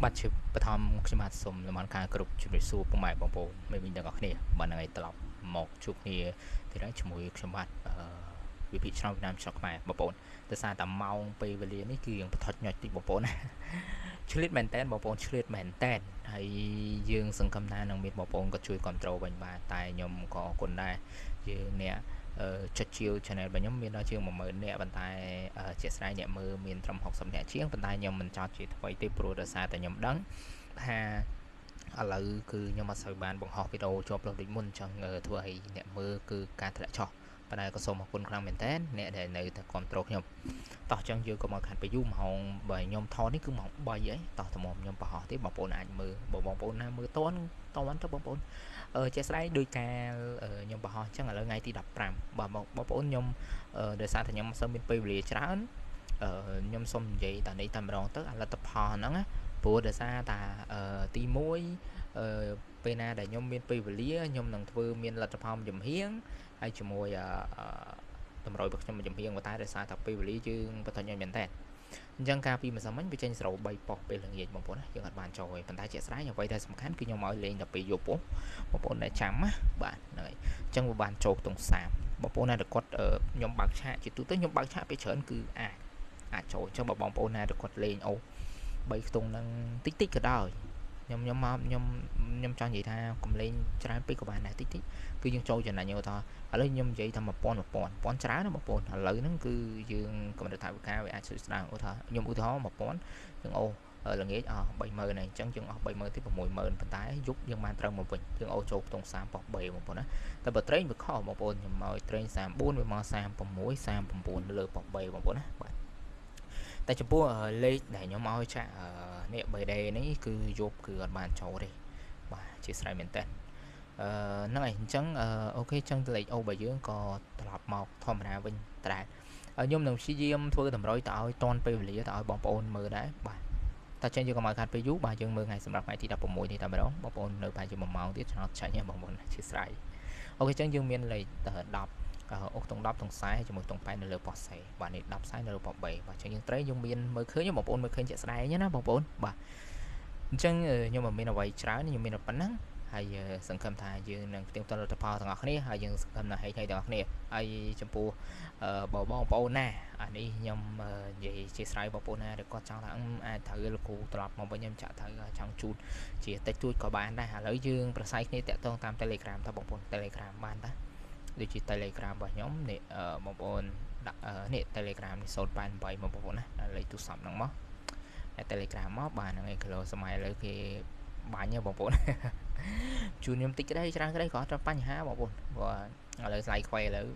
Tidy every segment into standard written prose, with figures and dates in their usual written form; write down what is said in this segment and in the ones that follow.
បាត់ជាបឋមខ្ញុំបាទសូមលំអរកាយគ្រប់ជំរាបសួរពុកម៉ែបងប្អូនមេវិញទាំងអស់គ្នាបាទថ្ងៃត្រឡប់មកជួបគ្នាទីនេះជាមួយខ្ញុំបាទវិភាគឆ្នាំវៀតណាមឆ្លងខ្មែរបងប្អូនដោយសារតែម៉ោងពេលវេលានេះគឺយើងបថុចញ៉ាច់តិចបងប្អូនណាឆ្លៀតមែនតែនបងប្អូនឆ្លៀតមែនតែនហើយយើងសង្ឃឹមថានឹងមានបងប្អូនក៏ជួយគ្រប់គ្រងវិញបាទតែខ្ញុំក៏អរគុណដែរយើងអ្នកចុចជាវ channel របស់ខ្ញុំមានដល់ជាង10000នាក់ប៉ុន្តែជាក់ស្ដែងអ្នកមើលមានត្រឹម60នាក់ជាងប៉ុន្តែខ្ញុំមិនចោទជាថ្មីទេព្រោះដោយសារតែខ្ញុំដឹងថាឥឡូវគឺខ្ញុំអត់សូវបានបង្ហោះវីដេអូជាប់លើដូចមុនអញ្ចឹងធ្វើឲ្យអ្នកមើលគឺការធ្លាក់ចុះប៉ុន្តែក៏សូមអរគុណខ្លាំងមែនតើអ្នកដែលនៅតែគ្រប់គ្រងខ្ញុំតោះអញ្ចឹងយើងក៏មកខាត់ពេលយូរម៉ោងបើខ្ញុំថតនេះគឺម៉ោង3ហើយតោះតម្រាំខ្ញុំបង្ហោះទេបងប្អូនអាចមើលបងប្អូនណាមើលតន់ទៅបងប្អូនជាក់ស្ដែងដោយការខ្ញុំបង្ហោះអញ្ចឹងឥឡូវថ្ងៃទី15បាទបងប្អូនខ្ញុំដោយសារតែខ្ញុំមិនសូវមានពេលវេលាច្រើនខ្ញុំសូមនិយាយតានេះតែម្ដងទៅលទ្ធផលហ្នឹងណាព្រោះដោយសារតាទី1ពេលណាដែលខ្ញុំមានពេលវេលាខ្ញុំនឹងធ្វើមានលទ្ធផលចំហៀងហើយជាមួយតម្រុយរបស់ខ្ញុំចំហៀងតែដោយសារតែពេលវេលាយើងបន្តញ៉ាំមែនតើអញ្ចឹងការពីម្សិលមិញវាចេញ0 3ប៉ុស្តិ៍ពេលល្ងាចបងប្អូនណាយើងអត់បានចូលទេប៉ុន្តែជាក់ស្ដែងអ្វីដែលសំខាន់គឺខ្ញុំឲ្យលេងដល់ពេលយប់បងប្អូនដែលចាំណាបាទហើយអញ្ចឹងវាបានចូលខ្ទង់30បងប្អូនណាដែលគាត់ខ្ញុំបើកឆាកជាទូទៅខ្ញុំបើកឆាកពេលច្រើនគឺអាចចូលអញ្ចឹងបងប្អូនណាដែលគាត់លេងអូ3ខ្ទង់ហ្នឹងតិចក៏ដោយខ្ញុំចង់និយាយថាកុំលេងច្រើនពេកក៏បានដែរតិចគឺយើងចូលចំណេញទៅថាឥឡូវខ្ញុំនិយាយថា1000ច្រើនណាបងប្អូនឥឡូវហ្នឹងគឺយើងកម្រិតថវិកាវាអាចស្ដាងឧទាហរណ៍ខ្ញុំឧទាហរណ៍1000យើងអូល្ងាច30000ហើយអញ្ចឹងយើងអស់30000ទៅ60000ប៉ុន្តែយប់យើងបានត្រូវមកវិញយើងអូចូលខ្ទង់30ប៉ុស្តិ៍3បងប្អូនណាតែបើត្រេងវាខុសបងប្អូនខ្ញុំឲ្យត្រេង34វាមក36 39លើប៉ុស្តិ៍3បងប្អូនណាបាទតែចំពោះលេខដែលខ្ញុំឲ្យចាក់នេះ 3D នេះគឺយប់គឺអត់បានចូលទេបាទជាស្រ័យមែនតើហ្នឹងហើយអញ្ចឹងអូខេអញ្ចឹងលេខអូរបស់យើងក៏ត្រឡប់មកធម្មតាវិញតែខ្ញុំនឹងព្យាយាមធ្វើតម្រុយទៅឲ្យតន់ពេលវេលាទៅឲ្យបងប្អូនមើលដែរបាទតែចេញយើងក៏មកខាត់ពេលយូរបាទយើងមើលថ្ងៃសម្រាប់ថ្ងៃទី16នេះតែម្ដងបងប្អូននៅប្រហែលជា1ម៉ោងទៀតឆ្នោតចាញ់បងប្អូនជាស្រ័យអូខេអញ្ចឹងយើងមានលេខ10អុកតុង10តុង40ជាមួយតុង8នៅលើប៉ុស្សេបាទនេះ1040នៅលើប៉ុស្3បាទអញ្ចឹងយើងត្រូវយើងមានមើលឃើញបងប្អូនមើលឃើញជាក់ស្ដែងណាបងប្អូនបាទអញ្ចឹងខ្ញុំមិនមានអ្វីច្រើនខ្ញុំមានតែប៉ុណ្ណឹងហើយសង្ឃឹមថាយើងនឹងផ្ទៀងផ្ទាត់លទ្ធផលទាំងអស់គ្នាហើយយើងសង្ឃឹមថាហេតុទាំងអស់គ្នាហើយចំពោះបងប្អូនណាអានេះខ្ញុំនិយាយជាស្រ័យបងប្អូនណាដែលគាត់ចង់ថាអាចត្រូវលោកគ្រូត្រឡប់មកវិញខ្ញុំចាក់ត្រូវចង់ជូតជាតិចតួចក៏បានដែរឥឡូវយើងប្រស័យគ្នាតាក់ទងតាម Telegram តើបងប្អូន Telegram បានតាដូចជា Telegram របស់ខ្ញុំនេះបងប្អូនដាក់នេះ Telegram នេះ088បងប្អូនណាលេខទូរស័ព្ទហ្នឹងមកTelegram មកបាទហ្នឹងឯងគីឡូសម័យឥឡូវគេបាញ់ហ៎បងប្អូនជួនខ្ញុំតិចក្តីច្រើនក្តីក៏អត់បញ្ហាបងប្អូនព្រោះឥឡូវស្លាយខ្វៃឥឡូវ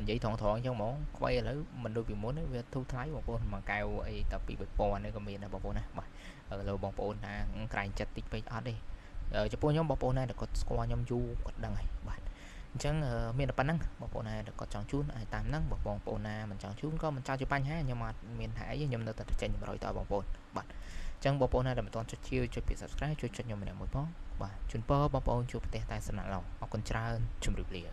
និយាយត្រង់អញ្ចឹងហ្មងខ្វៃឥឡូវមិនដូចពីមុនទេវាធូរថ្លៃបងប្អូនមួយកែវអីតែ2 3000នេះក៏មានដែរបងប្អូនណាបាទឥឡូវបងប្អូនថាក្រែងចិត្តតិចពេកអត់ទេចំពោះខ្ញុំបងប្អូនណាដែលគាត់ស្គាល់ខ្ញុំយូរគាត់ដឹងហើយបាទអញ្ចឹងមានតែប៉ុណ្ណឹងបងប្អូនណាគាត់ចង់ជូនអាចតាមហ្នឹងបងប្អូនណាមិនចង់ជូនក៏មិនចោលជាបញ្ហាខ្ញុំអត់មានថាអីខ្ញុំនៅតែចេញ100តបងប្អូនបាទអញ្ចឹងបងប្អូនណាដែលមិនទាន់ចុចជាចុចពាក្យ Subscribe ជួយចុចខ្ញុំម្នាក់មួយផងបាទជូនពរបងប្អូនជួបប្រទេសតែសំណាក់ល្អអរគុណច្រើនជម្រាបលា